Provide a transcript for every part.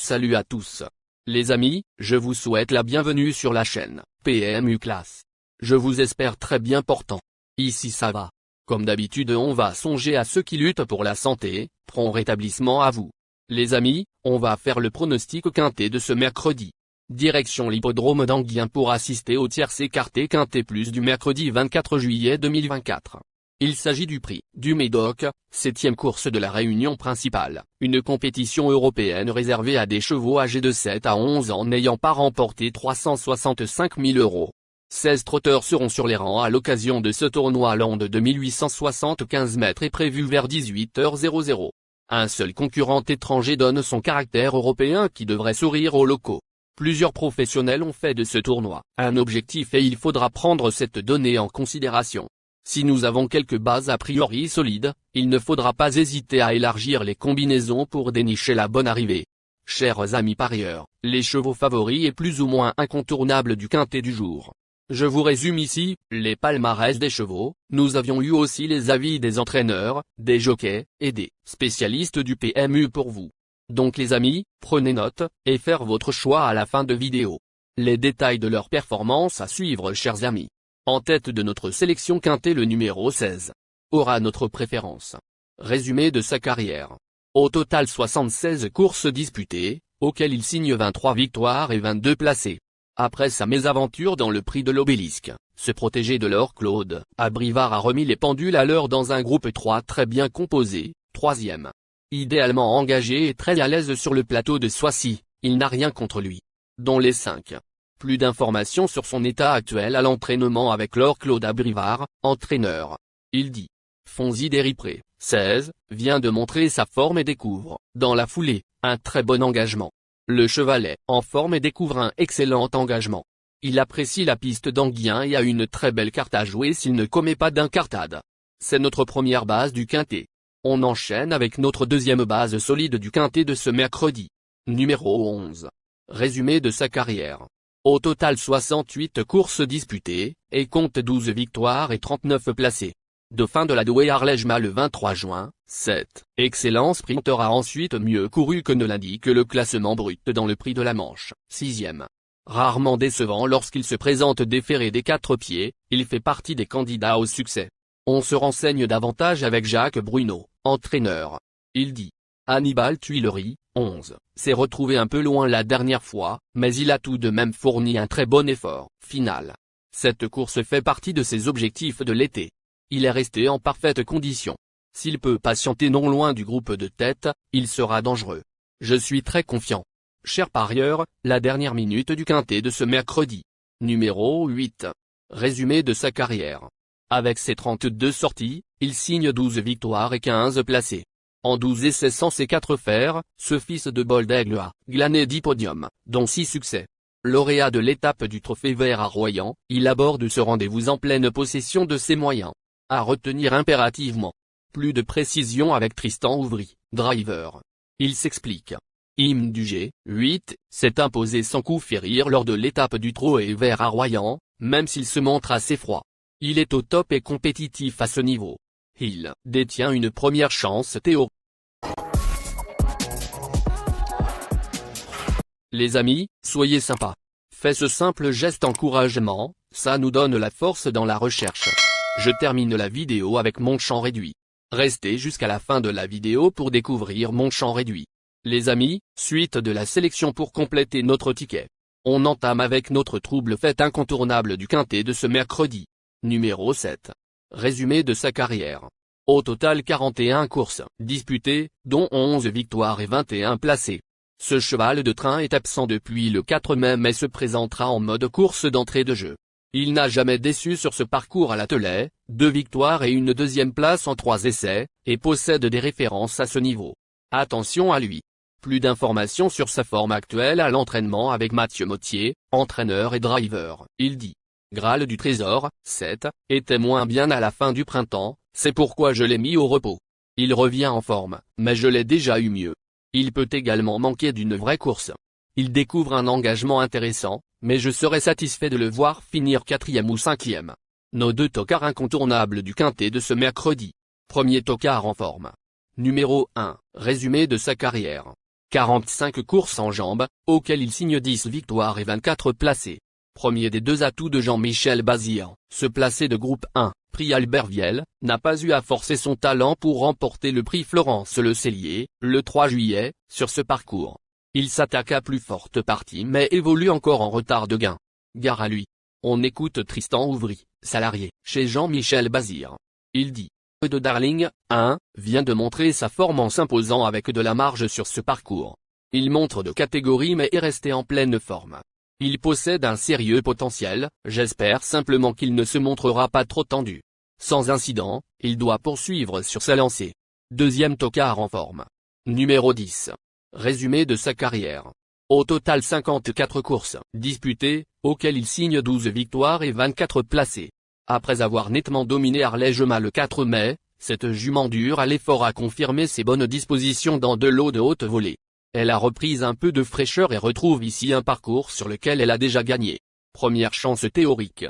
Salut à tous. Les amis, je vous souhaite la bienvenue sur la chaîne PMU Classe. Je vous espère très bien portant. Ici ça va. Comme d'habitude on va songer à ceux qui luttent pour la santé, prompt rétablissement à vous. Les amis, on va faire le pronostic quintet de ce mercredi. Direction l'hippodrome d'Anguien pour assister au tiercé quartet quintet plus du mercredi 24 juillet 2024. Il s'agit du prix du Médoc, 7e course de la réunion principale, une compétition européenne réservée à des chevaux âgés de 7 à 11 ans n'ayant pas remporté 365 000 €. 16 trotteurs seront sur les rangs à l'occasion de ce tournoi long de 2875 mètres et prévu vers 18h00. Un seul concurrent étranger donne son caractère européen qui devrait sourire aux locaux. Plusieurs professionnels ont fait de ce tournoi un objectif et il faudra prendre cette donnée en considération. Si nous avons quelques bases a priori solides, il ne faudra pas hésiter à élargir les combinaisons pour dénicher la bonne arrivée. Chers amis parieurs, les chevaux favoris et plus ou moins incontournables du quintet du jour. Je vous résume ici, les palmarès des chevaux, nous avions eu aussi les avis des entraîneurs, des jockeys, et des spécialistes du PMU pour vous. Donc les amis, prenez note, et faire votre choix à la fin de vidéo. Les détails de leur performance à suivre chers amis. En tête de notre sélection quintet le numéro 16. Aura notre préférence. Résumé de sa carrière. Au total 76 courses disputées, auxquelles il signe 23 victoires et 22 placés. Après sa mésaventure dans le prix de l'Obélisque, ce protégé de l'Or Claude, Abrivard a remis les pendules à l'heure dans un groupe 3 très bien composé, 3e. Idéalement engagé et très à l'aise sur le plateau de Soissy, il n'a rien contre lui. Dont les 5. Plus d'informations sur son état actuel à l'entraînement avec l'Or Claude Abrivard, entraîneur. Il dit. Fonzi Deripré, 16, vient de montrer sa forme et découvre, dans la foulée, un très bon engagement. Le cheval est en forme et découvre un excellent engagement. Il apprécie la piste d'Anguien et a une très belle carte à jouer s'il ne commet pas d'incartade. C'est notre première base du quintet. On enchaîne avec notre deuxième base solide du quintet de ce mercredi. Numéro 11. Résumé de sa carrière. Au total 68 courses disputées, et compte 12 victoires et 39 placés. Dauphin de la Douai-Arlège le 23 juin, 7. Excellent sprinter a ensuite mieux couru que ne l'indique le classement brut dans le prix de la Manche, 6e. Rarement décevant lorsqu'il se présente déféré des 4 pieds, il fait partie des candidats au succès. On se renseigne davantage avec Jacques Bruno, entraîneur. Il dit. Hannibal Tuileries, 11, s'est retrouvé un peu loin la dernière fois, mais il a tout de même fourni un très bon effort, final. Cette course fait partie de ses objectifs de l'été. Il est resté en parfaite condition. S'il peut patienter non loin du groupe de tête, il sera dangereux. Je suis très confiant. Chers parieurs, la dernière minute du quintet de ce mercredi. Numéro 8. Résumé de sa carrière. Avec ses 32 sorties, il signe 12 victoires et 15 placés. En 12 essais sans ses 4 fers, ce fils de bol d'aigle a glané 10 podiums, dont 6 succès. Lauréat de l'étape du Trophée Vert à Royan, il aborde ce rendez-vous en pleine possession de ses moyens. À retenir impérativement. Plus de précision avec Tristan Ouvry, driver. Il s'explique. Hymne du G8, s'est imposé sans coup férir lors de l'étape du Trophée Vert à Royan, même s'il se montre assez froid. Il est au top et compétitif à ce niveau. Il détient une première chance théorique. Les amis, soyez sympas. Faites ce simple geste encouragement, ça nous donne la force dans la recherche. Je termine la vidéo avec mon champ réduit. Restez jusqu'à la fin de la vidéo pour découvrir mon champ réduit. Les amis, suite de la sélection pour compléter notre ticket. On entame avec notre trouble fête incontournable du quintet de ce mercredi. Numéro 7. Résumé de sa carrière. Au total 41 courses disputées, dont 11 victoires et 21 placés. Ce cheval de train est absent depuis le 4 mai mais se présentera en mode course d'entrée de jeu. Il n'a jamais déçu sur ce parcours à l'attelé, 2 victoires et une deuxième place en 3 essais, et possède des références à ce niveau. Attention à lui. Plus d'informations sur sa forme actuelle à l'entraînement avec Mathieu Mottier, entraîneur et driver. Il dit. Graal du Trésor, 7, était moins bien à la fin du printemps, c'est pourquoi je l'ai mis au repos. Il revient en forme, mais je l'ai déjà eu mieux. Il peut également manquer d'une vraie course. Il découvre un engagement intéressant, mais je serais satisfait de le voir finir 4e ou 5e. Nos 2 tocards incontournables du quintet de ce mercredi. Premier tocard en forme. Numéro 1, résumé de sa carrière. 45 courses en jambes, auxquelles il signe 10 victoires et 24 placés. Premier des deux atouts de Jean-Michel Bazir, ce placé de groupe 1, prix Albert Viel, n'a pas eu à forcer son talent pour remporter le prix Florence Le Cellier, le 3 juillet, sur ce parcours. Il s'attaque à plus forte partie mais évolue encore en retard de gain. Gare à lui. On écoute Tristan Ouvry, salarié, chez Jean-Michel Bazir. Il dit. De Darling, 1, vient de montrer sa forme en s'imposant avec de la marge sur ce parcours. Il montre de catégorie mais est resté en pleine forme. Il possède un sérieux potentiel, j'espère simplement qu'il ne se montrera pas trop tendu. Sans incident, il doit poursuivre sur sa lancée. Deuxième tocard en forme. Numéro 10. Résumé de sa carrière. Au total 54 courses disputées, auxquelles il signe 12 victoires et 24 placés. Après avoir nettement dominé Arlège-Mât le 4 mai, cette jument dure à l'effort a confirmé ses bonnes dispositions dans de l'eau de haute volée. Elle a repris un peu de fraîcheur et retrouve ici un parcours sur lequel elle a déjà gagné. Première chance théorique.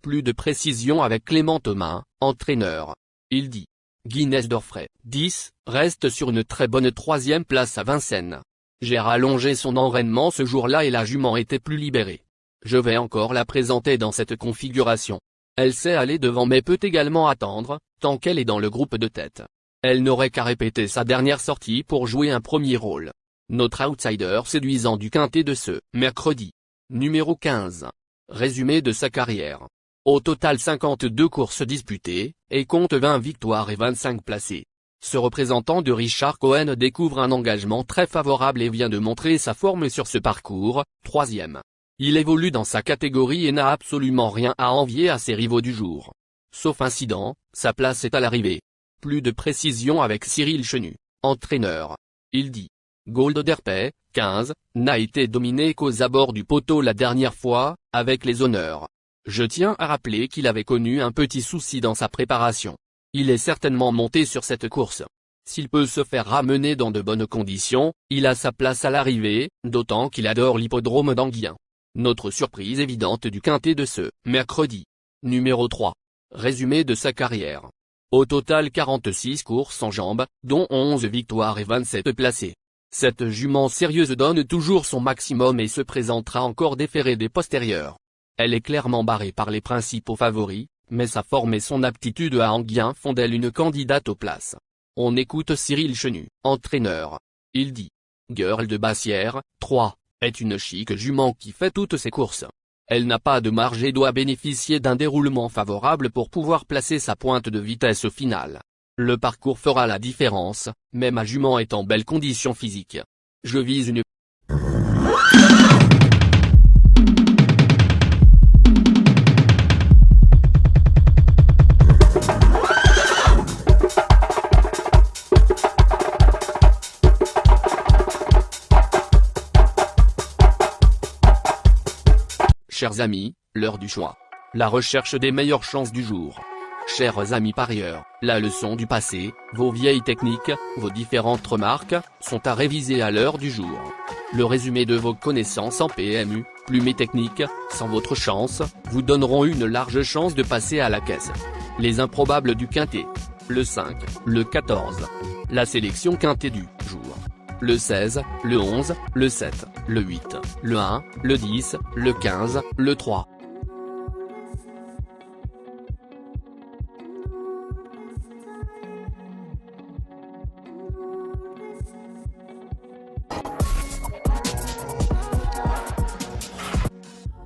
Plus de précision avec Clément Thomas, entraîneur. Il dit. Guinness d'Orfray, 10, reste sur une très bonne 3e place à Vincennes. J'ai rallongé son enraînement ce jour-là et la jument était plus libérée. Je vais encore la présenter dans cette configuration. Elle sait aller devant mais peut également attendre, tant qu'elle est dans le groupe de tête. Elle n'aurait qu'à répéter sa dernière sortie pour jouer un premier rôle. Notre outsider séduisant du quintet de ce mercredi. Numéro 15. Résumé de sa carrière. Au total 52 courses disputées, et compte 20 victoires et 25 placés. Ce représentant de Richard Cohen découvre un engagement très favorable et vient de montrer sa forme sur ce parcours, 3e. Il évolue dans sa catégorie et n'a absolument rien à envier à ses rivaux du jour. Sauf incident, sa place est à l'arrivée. Plus de précision avec Cyril Chenu, entraîneur. Il dit. Gold Derpay, 15, n'a été dominé qu'aux abords du poteau la dernière fois, avec les honneurs. Je tiens à rappeler qu'il avait connu un petit souci dans sa préparation. Il est certainement monté sur cette course. S'il peut se faire ramener dans de bonnes conditions, il a sa place à l'arrivée, d'autant qu'il adore l'hippodrome d'Anguien. Notre surprise évidente du quintet de ce mercredi. Numéro 3. Résumé de sa carrière. Au total 46 courses en jambes, dont 11 victoires et 27 placés. Cette jument sérieuse donne toujours son maximum et se présentera encore déférée des postérieurs. Elle est clairement barrée par les principaux favoris, mais sa forme et son aptitude à Anguien font d'elle une candidate aux places. On écoute Cyril Chenu, entraîneur. Il dit. Girl de Bassière, 3, est une chic jument qui fait toutes ses courses. Elle n'a pas de marge et doit bénéficier d'un déroulement favorable pour pouvoir placer sa pointe de vitesse au final. Le parcours fera la différence, mais ma jument est en belle condition physique. Je vise une... Chers amis, l'heure du choix. La recherche des meilleures chances du jour. Chers amis parieurs, la leçon du passé, vos vieilles techniques, vos différentes remarques, sont à réviser à l'heure du jour. Le résumé de vos connaissances en PMU, plumes et techniques, sans votre chance, vous donneront une large chance de passer à la caisse. Les improbables du quintet. Le 5, le 14. La sélection quintet du jour. Le 16, le 11, le 7, le 8, le 1, le 10, le 15, le 3.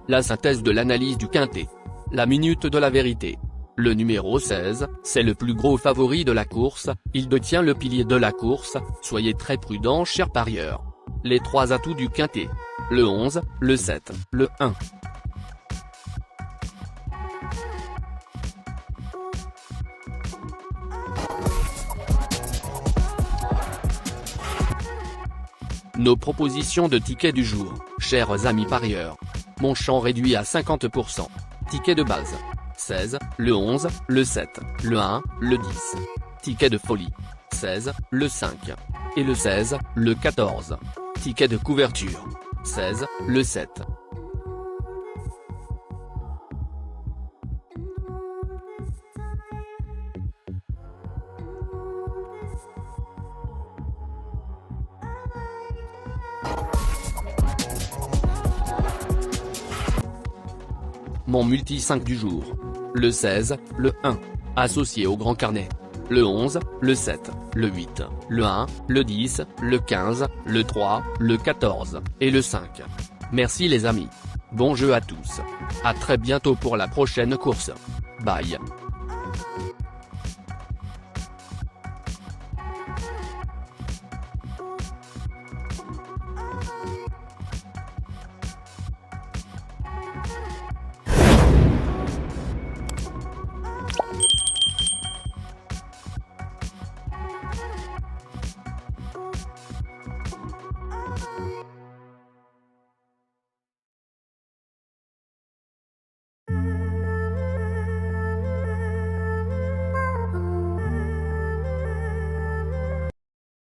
La synthèse de l'analyse du quintet. La minute de la vérité. Le numéro 16, c'est le plus gros favori de la course, il détient le pilier de la course, soyez très prudents chers parieurs. Les 3 atouts du quintet. Le 11, le 7, le 1. Nos propositions de tickets du jour, chers amis parieurs. Mon champ réduit à 50%. Ticket de base. 16, le 11, le 7, le 1, le 10. Ticket de folie. 16, le 5. Et le 16, le 14. Ticket de couverture. 16, le 7. Mon multi 5 du jour. Le 16, le 1. Associé au grand carnet. Le 11, le 7, le 8, le 1, le 10, le 15, le 3, le 14, et le 5. Merci les amis. Bon jeu à tous. À très bientôt pour la prochaine course. Bye.